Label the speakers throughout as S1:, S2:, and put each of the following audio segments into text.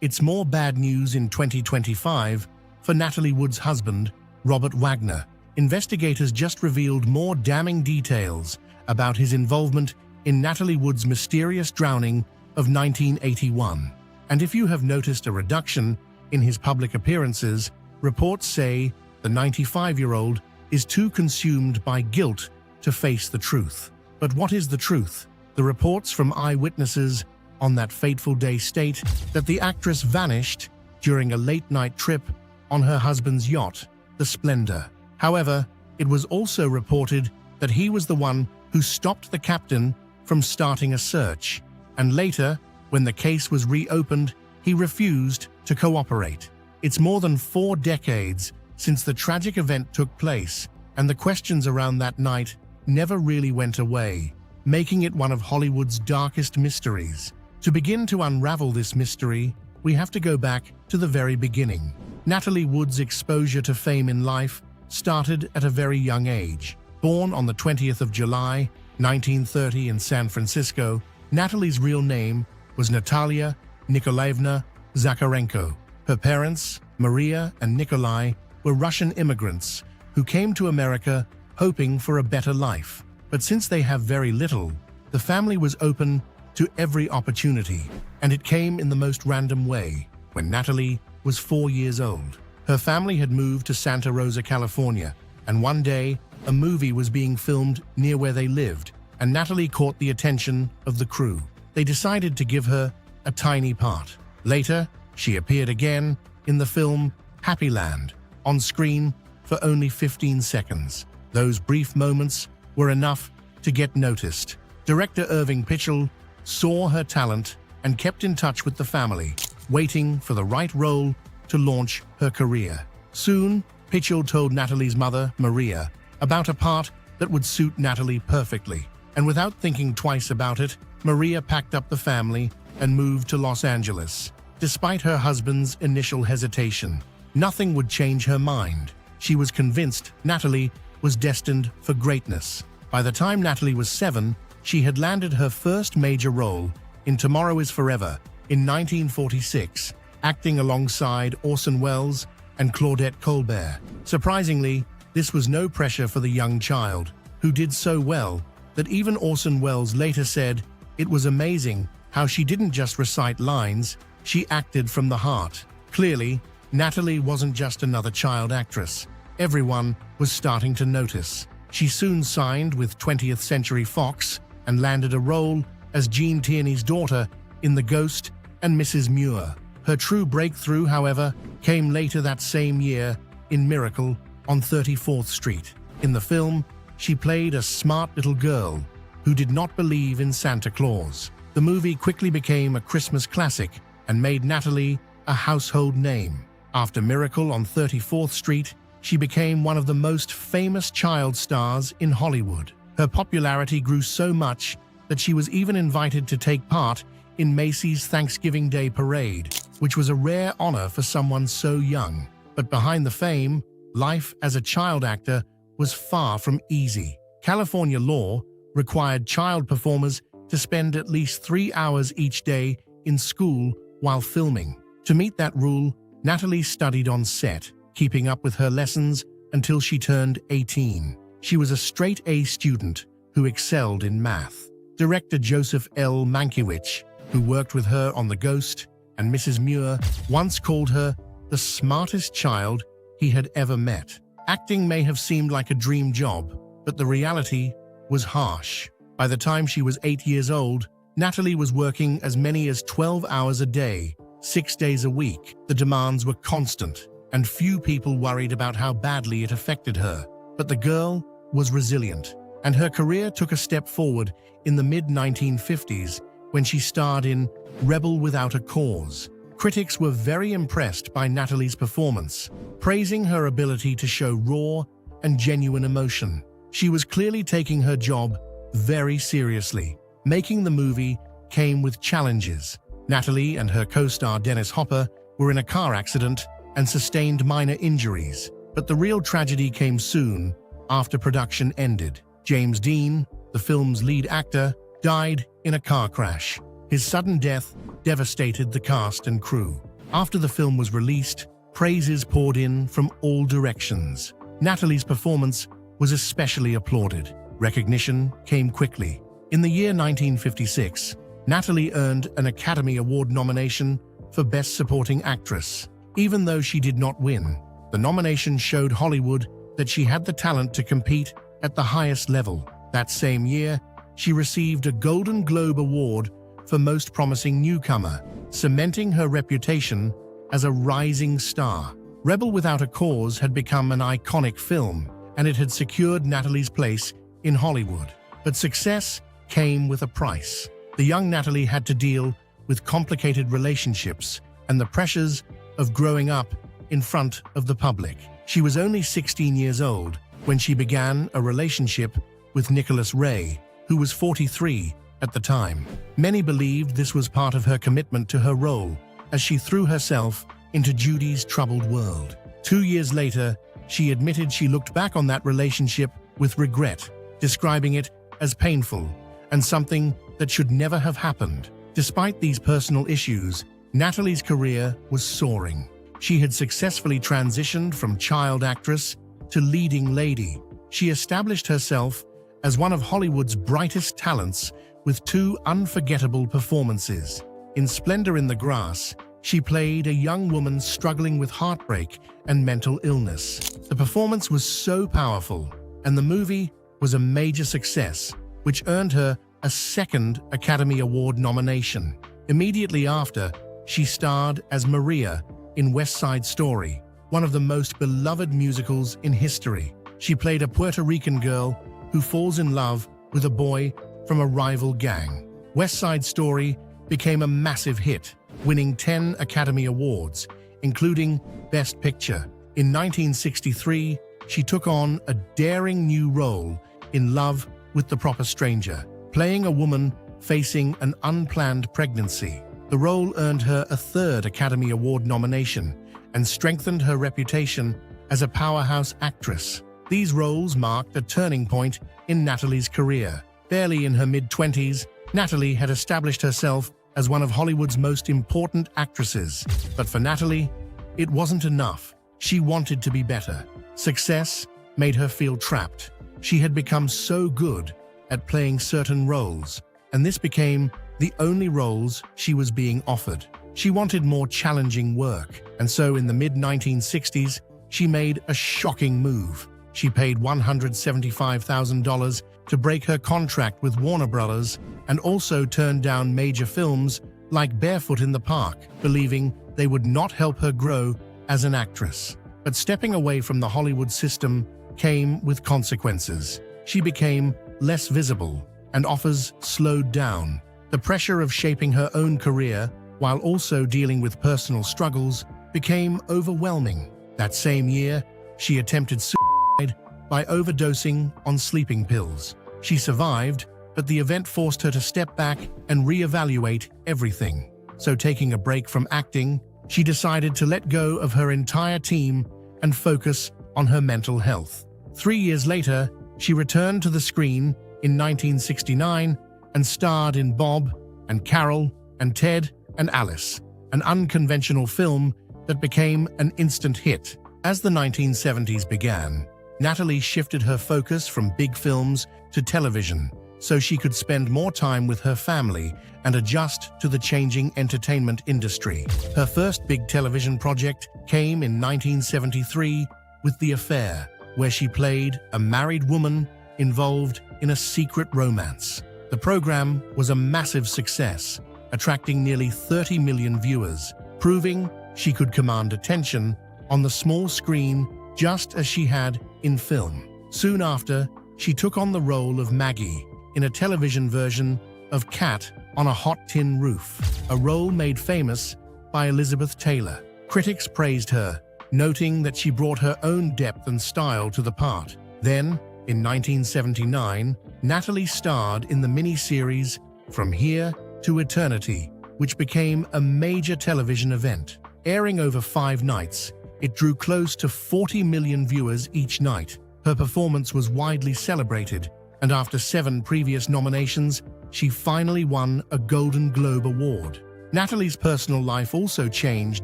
S1: it's more bad news in 2025 for Natalie Wood's husband, Robert Wagner. Investigators just revealed more damning details about his involvement in Natalie Wood's mysterious drowning of 1981. And if you have noticed a reduction in his public appearances, reports say the 95-year-old is too consumed by guilt to face the truth. But what is the truth? The reports from eyewitnesses on that fateful day state that the actress vanished during a late-night trip on her husband's yacht, the Splendor. However, it was also reported that he was the one who stopped the captain from starting a search, and later, when the case was reopened, he refused to cooperate. It's more than 4 decades since the tragic event took place, and the questions around that night never really went away, making it one of Hollywood's darkest mysteries. To begin to unravel this mystery, we have to go back to the very beginning. Natalie Wood's exposure to fame in life started at a very young age. Born on the 20th of July, 1930 in San Francisco, Natalie's real name was Natalia Nikolaevna Zakharenko. Her parents, Maria and Nikolai, were Russian immigrants who came to America hoping for a better life. But since they have very little, the family was open to every opportunity, and it came in the most random way. When Natalie was 4 years old, her family had moved to Santa Rosa, California, and one day, a movie was being filmed near where they lived, and Natalie caught the attention of the crew. They decided to give her a tiny part. Later, she appeared again in the film Happy Land, on screen for only 15 seconds. Those brief moments were enough to get noticed. Director Irving Pitchell saw her talent and kept in touch with the family, waiting for the right role to launch her career. Soon, Pitchell told Natalie's mother, Maria, about a part that would suit Natalie perfectly. And without thinking twice about it, Maria packed up the family and moved to Los Angeles. Despite her husband's initial hesitation, nothing would change her mind. She was convinced Natalie was destined for greatness. By the time Natalie was 7, she had landed her first major role in Tomorrow is Forever in 1946, acting alongside Orson Welles and Claudette Colbert. Surprisingly, this was no pressure for the young child, who did so well that even Orson Welles later said it was amazing how she didn't just recite lines, she acted from the heart. Clearly, Natalie wasn't just another child actress. Everyone was starting to notice. She soon signed with 20th Century Fox and landed a role as Gene Tierney's daughter in The Ghost and Mrs. Muir. Her true breakthrough, however, came later that same year in Miracle on 34th Street. In the film, she played a smart little girl who did not believe in Santa Claus. The movie quickly became a Christmas classic and made Natalie a household name. After Miracle on 34th Street, she became one of the most famous child stars in Hollywood. Her popularity grew so much that she was even invited to take part in Macy's Thanksgiving Day Parade, which was a rare honor for someone so young. But behind the fame, life as a child actor was far from easy. California law required child performers to spend at least 3 hours each day in school while filming. To meet that rule, Natalie studied on set, keeping up with her lessons until she turned 18. She was a straight-A student who excelled in math. Director Joseph L. Mankiewicz, who worked with her on The Ghost and Mrs. Muir, once called her the smartest child he had ever met. Acting may have seemed like a dream job, but the reality was harsh. By the time she was 8 years old, Natalie was working as many as 12 hours a day, 6 days a week. The demands were constant, and few people worried about how badly it affected her. But the girl was resilient, and her career took a step forward in the mid-1950s when she starred in Rebel Without a Cause. Critics were very impressed by Natalie's performance, praising her ability to show raw and genuine emotion. She was clearly taking her job very seriously. Making the movie came with challenges. Natalie and her co-star Dennis Hopper were in a car accident and sustained minor injuries. But the real tragedy came soon after production ended. James Dean, the film's lead actor, died in a car crash. His sudden death devastated the cast and crew. After the film was released, praises poured in from all directions. Natalie's performance was especially applauded. Recognition came quickly. In the year 1956, Natalie earned an Academy Award nomination for Best Supporting Actress. Even though she did not win, the nomination showed Hollywood that she had the talent to compete at the highest level. That same year, she received a Golden Globe Award for Most Promising Newcomer, cementing her reputation as a rising star. Rebel Without a Cause had become an iconic film, and it had secured Natalie's place in Hollywood. But success came with a price. The young Natalie had to deal with complicated relationships and the pressures of growing up in front of the public. She was only 16 years old when she began a relationship with Nicholas Ray, who was 43 at the time. Many believed this was part of her commitment to her role as she threw herself into Judy's troubled world. 2 years later, she admitted she looked back on that relationship with regret, describing it as painful and something that should never have happened. Despite these personal issues, Natalie's career was soaring. She had successfully transitioned from child actress to leading lady. She established herself as one of Hollywood's brightest talents with 2 unforgettable performances. In Splendor in the Grass, she played a young woman struggling with heartbreak and mental illness. The performance was so powerful, and the movie was a major success, which earned her a 2nd Academy Award nomination. Immediately after, she starred as Maria in West Side Story, one of the most beloved musicals in history. She played a Puerto Rican girl who falls in love with a boy from a rival gang. West Side Story became a massive hit, winning 10 Academy Awards, including Best Picture. In 1963, she took on a daring new role in Love with the Proper Stranger, playing a woman facing an unplanned pregnancy. The role earned her a 3rd Academy Award nomination and strengthened her reputation as a powerhouse actress. These roles marked a turning point in Natalie's career. Barely in her mid-20s, Natalie had established herself as one of Hollywood's most important actresses. But for Natalie, it wasn't enough. She wanted to be better. Success made her feel trapped. She had become so good at playing certain roles, and this became the only roles she was being offered. She wanted more challenging work, and so in the mid-1960s, she made a shocking move. She paid $175,000 to break her contract with Warner Brothers and also turned down major films like Barefoot in the Park, believing they would not help her grow as an actress. But stepping away from the Hollywood system came with consequences. She became less visible, and offers slowed down. The pressure of shaping her own career while also dealing with personal struggles became overwhelming. That same year, she attempted suicide by overdosing on sleeping pills. She survived, but the event forced her to step back and reevaluate everything. So taking a break from acting, she decided to let go of her entire team and focus on her mental health. 3 years later, she returned to the screen in 1969 and starred in Bob and Carol and Ted and Alice, an unconventional film that became an instant hit. As the 1970s began, Natalie shifted her focus from big films to television so she could spend more time with her family and adjust to the changing entertainment industry. Her first big television project came in 1973 with The Affair, where she played a married woman involved in a secret romance. The program was a massive success, attracting nearly 30 million viewers, proving she could command attention on the small screen just as she had in film. Soon after, she took on the role of Maggie in a television version of Cat on a Hot Tin Roof, a role made famous by Elizabeth Taylor. Critics praised her, noting that she brought her own depth and style to the part. Then, in 1979, Natalie starred in the miniseries From Here to Eternity, which became a major television event. Airing over 5 nights, it drew close to 40 million viewers each night. Her performance was widely celebrated, and after 7 previous nominations, she finally won a Golden Globe Award. Natalie's personal life also changed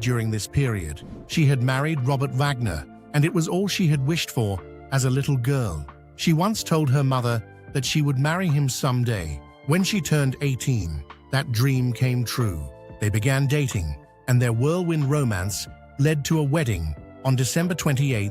S1: during this period. She had married Robert Wagner, and it was all she had wished for as a little girl. She once told her mother that she would marry him someday. When she turned 18, that dream came true. They began dating, and their whirlwind romance led to a wedding on December 28,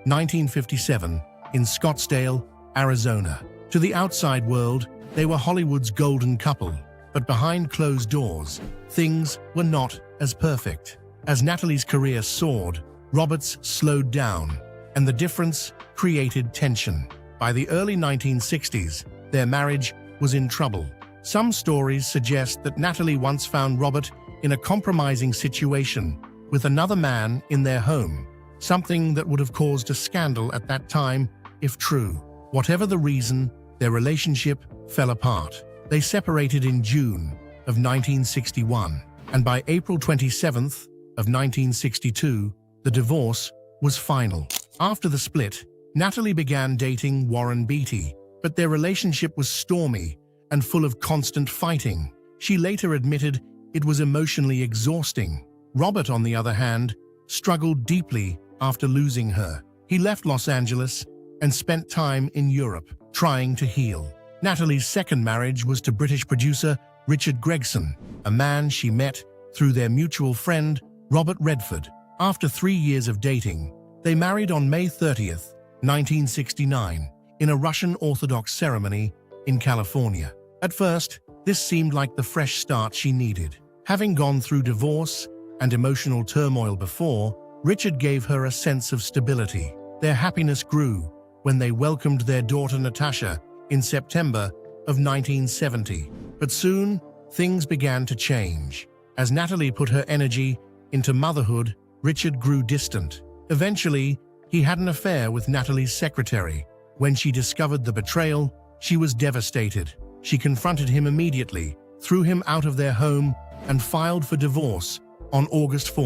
S1: 1957, in Scottsdale, Arizona. To the outside world, they were Hollywood's golden couple, but behind closed doors, things were not as perfect. As Natalie's career soared, Robert's slowed down, and the difference created tension. By the early 1960s, their marriage was in trouble. Some stories suggest that Natalie once found Robert in a compromising situation with another man in their home, something that would have caused a scandal at that time if true. Whatever the reason, their relationship fell apart. They separated in June of 1961, and by April 27th of 1962, the divorce was final. After the split, Natalie began dating Warren Beatty, but their relationship was stormy and full of constant fighting. She later admitted it was emotionally exhausting. Robert, on the other hand, struggled deeply after losing her. He left Los Angeles and spent time in Europe, trying to heal. Natalie's second marriage was to British producer Richard Gregson, a man she met through their mutual friend Robert Redford. After 3 years of dating, they married on May 30th, 1969, in a Russian Orthodox ceremony in California. At first, this seemed like the fresh start she needed. Having gone through divorce and emotional turmoil before, Richard gave her a sense of stability. Their happiness grew when they welcomed their daughter Natasha in September of 1970. But soon, things began to change. As Natalie put her energy into motherhood, Richard grew distant. Eventually, he had an affair with Natalie's secretary. When she discovered the betrayal, she was devastated. She confronted him immediately, threw him out of their home, and filed for divorce on August 4,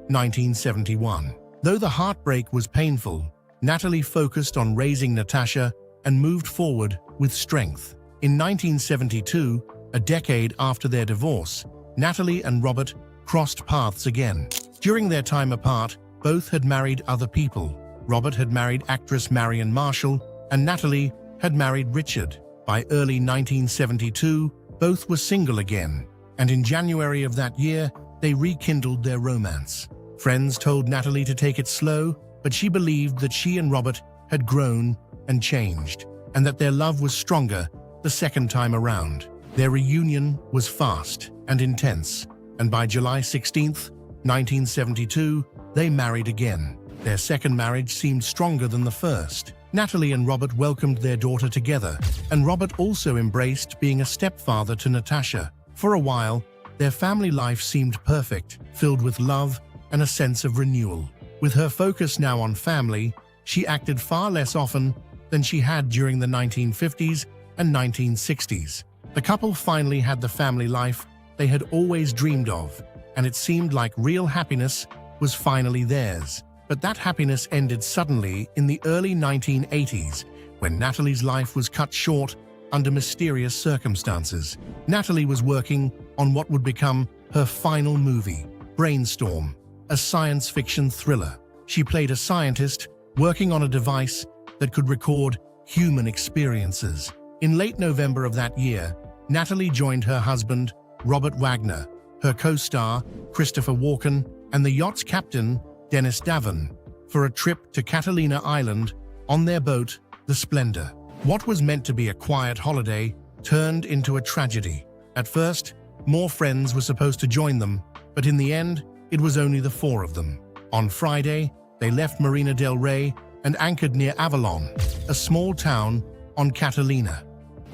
S1: 1971. Though the heartbreak was painful, Natalie focused on raising Natasha and moved forward with strength. In 1972, a decade after their divorce, Natalie and Robert crossed paths again. During their time apart, both had married other people. Robert had married actress Marion Marshall, and Natalie had married Richard. By early 1972, both were single again, and in January of that year, they rekindled their romance. Friends told Natalie to take it slow, but she believed that she and Robert had grown and changed, and that their love was stronger the second time around. Their reunion was fast and intense, and by July 16, 1972, they married again. Their second marriage seemed stronger than the first. Natalie and Robert welcomed their daughter together, and Robert also embraced being a stepfather to Natasha. For a while, their family life seemed perfect, filled with love and a sense of renewal. With her focus now on family, she acted far less often than she had during the 1950s and 1960s. The couple finally had the family life they had always dreamed of, and it seemed like real happiness was finally theirs. But that happiness ended suddenly in the early 1980s, when Natalie's life was cut short under mysterious circumstances. Natalie was working on what would become her final movie, Brainstorm, a science fiction thriller. She played a scientist working on a device that could record human experiences. In late November of that year, Natalie joined her husband, Robert Wagner, her co-star, Christopher Walken, and the yacht's captain, Dennis Davin, for a trip to Catalina Island on their boat, the Splendor. What was meant to be a quiet holiday turned into a tragedy. At first, more friends were supposed to join them, but in the end, it was only the four of them. On Friday, they left Marina del Rey and anchored near Avalon, a small town on Catalina.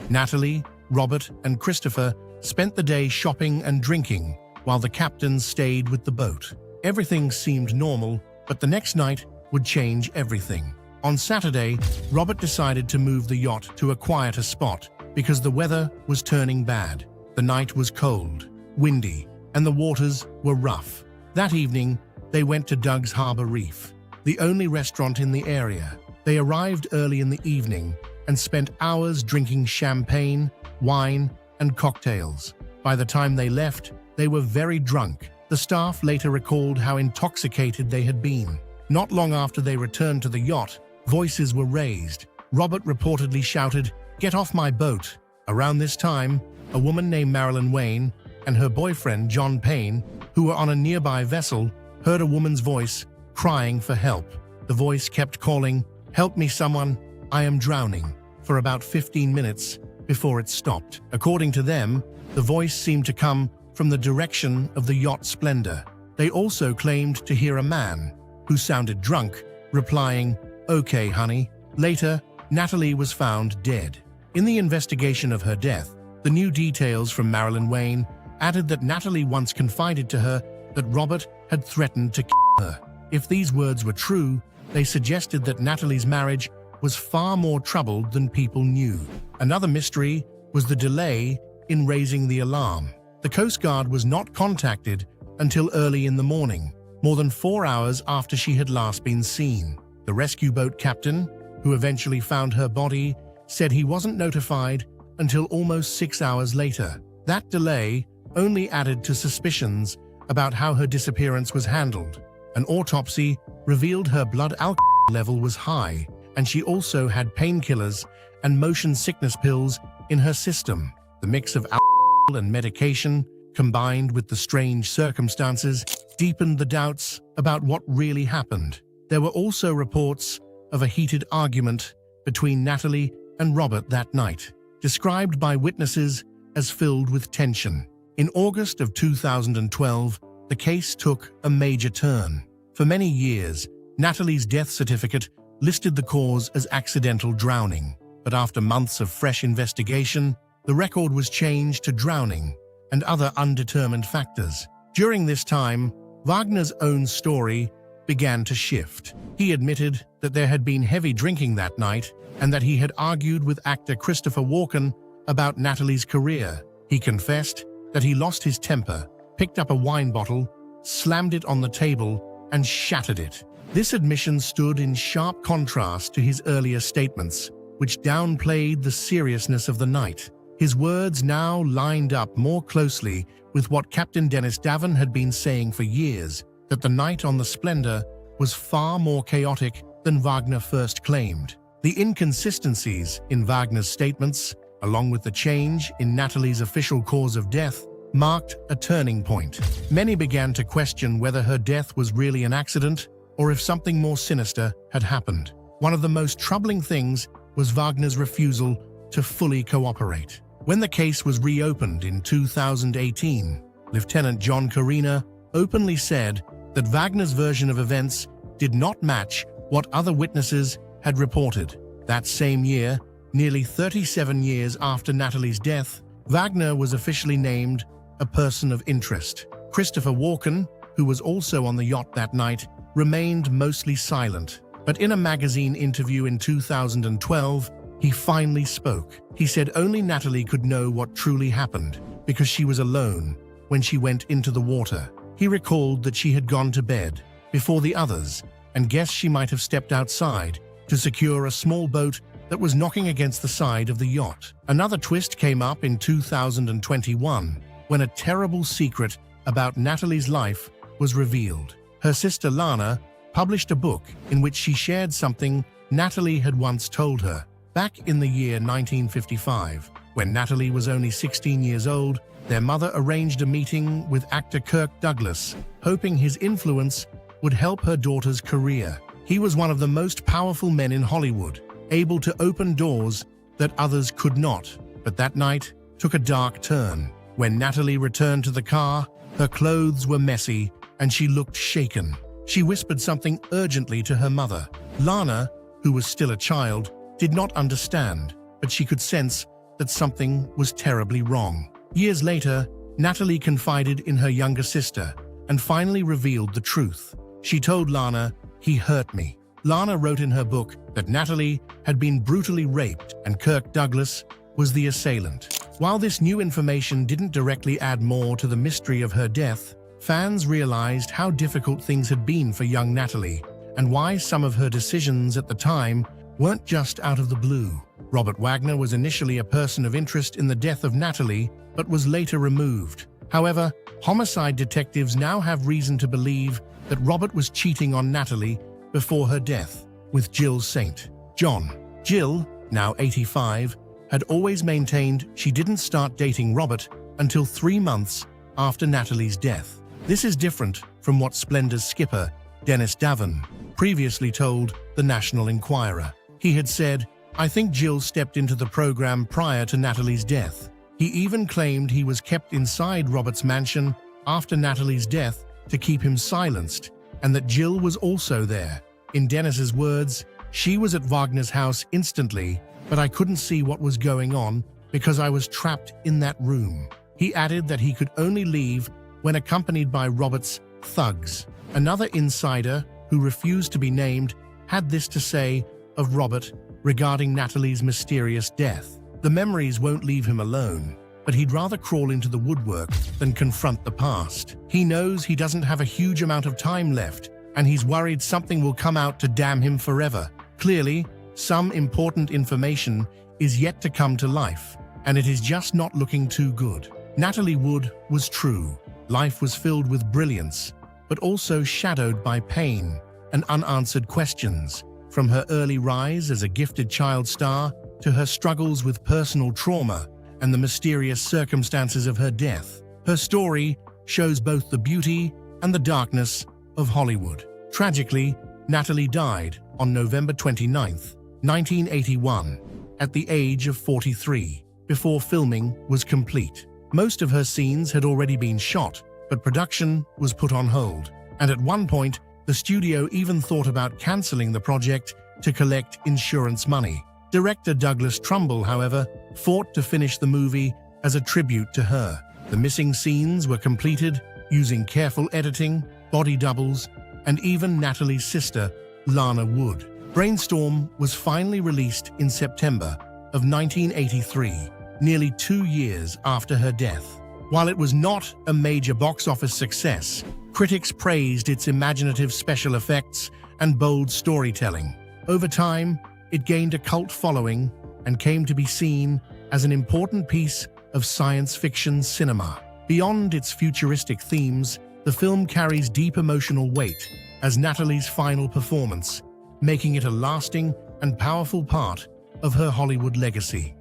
S1: Natalie, Robert, and Christopher spent the day shopping and drinking, while the captains stayed with the boat. Everything seemed normal, but the next night would change everything. On Saturday, Robert decided to move the yacht to a quieter spot because the weather was turning bad. The night was cold, windy, and the waters were rough. That evening, they went to Doug's Harbor Reef, the only restaurant in the area. They arrived early in the evening and spent hours drinking champagne, wine, and cocktails. By the time they left, They were very drunk. The staff later recalled how intoxicated they had been. Not long after they returned to the yacht, voices were raised. Robert reportedly shouted, "Get off my boat." Around this time, a woman named Marilyn Wayne and her boyfriend John Payne, who were on a nearby vessel, heard a woman's voice crying for help. The voice kept calling, "Help me someone, I am drowning," for about 15 minutes before it stopped. According to them, the voice seemed to come from the direction of the yacht Splendor. They also claimed to hear a man, who sounded drunk, replying, "Okay, honey." Later, Natalie was found dead. In the investigation of her death, the new details from Marilyn Wayne added that Natalie once confided to her that Robert had threatened to kill her. If these words were true, they suggested that Natalie's marriage was far more troubled than people knew. Another mystery was the delay in raising the alarm. The Coast Guard was not contacted until early in the morning, more than 4 hours after she had last been seen. The rescue boat captain, who eventually found her body, said he wasn't notified until almost 6 hours later. That delay only added to suspicions about how her disappearance was handled. An autopsy revealed her blood alcohol level was high, and she also had painkillers and motion sickness pills in her system. The mix of alcohol and medication, combined with the strange circumstances, deepened the doubts about what really happened. There were also reports of a heated argument between Natalie and Robert that night, described by witnesses as filled with tension. In August of 2012, the case took a major turn. For many years, Natalie's death certificate listed the cause as accidental drowning, but after months of fresh investigation, the record was changed to drowning and other undetermined factors. During this time, Wagner's own story began to shift. He admitted that there had been heavy drinking that night and that he had argued with actor Christopher Walken about Natalie's career. He confessed that he lost his temper, picked up a wine bottle, slammed it on the table, and shattered it. This admission stood in sharp contrast to his earlier statements, which downplayed the seriousness of the night. His words now lined up more closely with what Captain Dennis Davin had been saying for years, that the night on the Splendor was far more chaotic than Wagner first claimed. The inconsistencies in Wagner's statements, along with the change in Natalie's official cause of death, marked a turning point. Many began to question whether her death was really an accident or if something more sinister had happened. One of the most troubling things was Wagner's refusal to fully cooperate. When the case was reopened in 2018, Lieutenant John Carina openly said that Wagner's version of events did not match what other witnesses had reported. That same year, nearly 37 years after Natalie's death, Wagner was officially named a person of interest. Christopher Walken, who was also on the yacht that night, remained mostly silent. But in a magazine interview in 2012, he finally spoke. He said only Natalie could know what truly happened because she was alone when she went into the water. He recalled that she had gone to bed before the others and guessed she might have stepped outside to secure a small boat that was knocking against the side of the yacht. Another twist came up in 2021 when a terrible secret about Natalie's life was revealed. Her sister Lana published a book in which she shared something Natalie had once told her. Back in the year 1955, when Natalie was only 16 years old, their mother arranged a meeting with actor Kirk Douglas, hoping his influence would help her daughter's career. He was one of the most powerful men in Hollywood, able to open doors that others could not. But that night took a dark turn. When Natalie returned to the car, her clothes were messy and she looked shaken. She whispered something urgently to her mother. Lana, who was still a child, did not understand, but she could sense that something was terribly wrong. Years later, Natalie confided in her younger sister and finally revealed the truth. She told Lana, "He hurt me." Lana wrote in her book that Natalie had been brutally raped and Kirk Douglas was the assailant. While this new information didn't directly add more to the mystery of her death, fans realized how difficult things had been for young Natalie and why some of her decisions at the time weren't just out of the blue. Robert Wagner was initially a person of interest in the death of Natalie, but was later removed. However, homicide detectives now have reason to believe that Robert was cheating on Natalie before her death with Jill St. John. Jill, now 85, had always maintained she didn't start dating Robert until 3 months after Natalie's death. This is different from what Splendor's skipper, Dennis Davin, previously told the National Enquirer. He had said, "I think Jill stepped into the program prior to Natalie's death." He even claimed he was kept inside Robert's mansion after Natalie's death to keep him silenced, and that Jill was also there. In Dennis's words, "She was at Wagner's house instantly, but I couldn't see what was going on because I was trapped in that room." He added that he could only leave when accompanied by Robert's thugs. Another insider, who refused to be named, had this to say of Robert regarding Natalie's mysterious death. "The memories won't leave him alone, but he'd rather crawl into the woodwork than confront the past. He knows he doesn't have a huge amount of time left, and he's worried something will come out to damn him forever. Clearly, some important information is yet to come to life, and it is just not looking too good." Natalie Wood was true. Life was filled with brilliance, but also shadowed by pain and unanswered questions. From her early rise as a gifted child star to her struggles with personal trauma and the mysterious circumstances of her death, her story shows both the beauty and the darkness of Hollywood. Tragically, Natalie died on November 29, 1981, at the age of 43, before filming was complete. Most of her scenes had already been shot, but production was put on hold, and at one point, the studio even thought about canceling the project to collect insurance money. Director Douglas Trumbull, however, fought to finish the movie as a tribute to her. The missing scenes were completed using careful editing, body doubles, and even Natalie's sister, Lana Wood. Brainstorm was finally released in September of 1983, nearly 2 years after her death. While it was not a major box office success, critics praised its imaginative special effects and bold storytelling. Over time, it gained a cult following and came to be seen as an important piece of science fiction cinema. Beyond its futuristic themes, the film carries deep emotional weight as Natalie's final performance, making it a lasting and powerful part of her Hollywood legacy.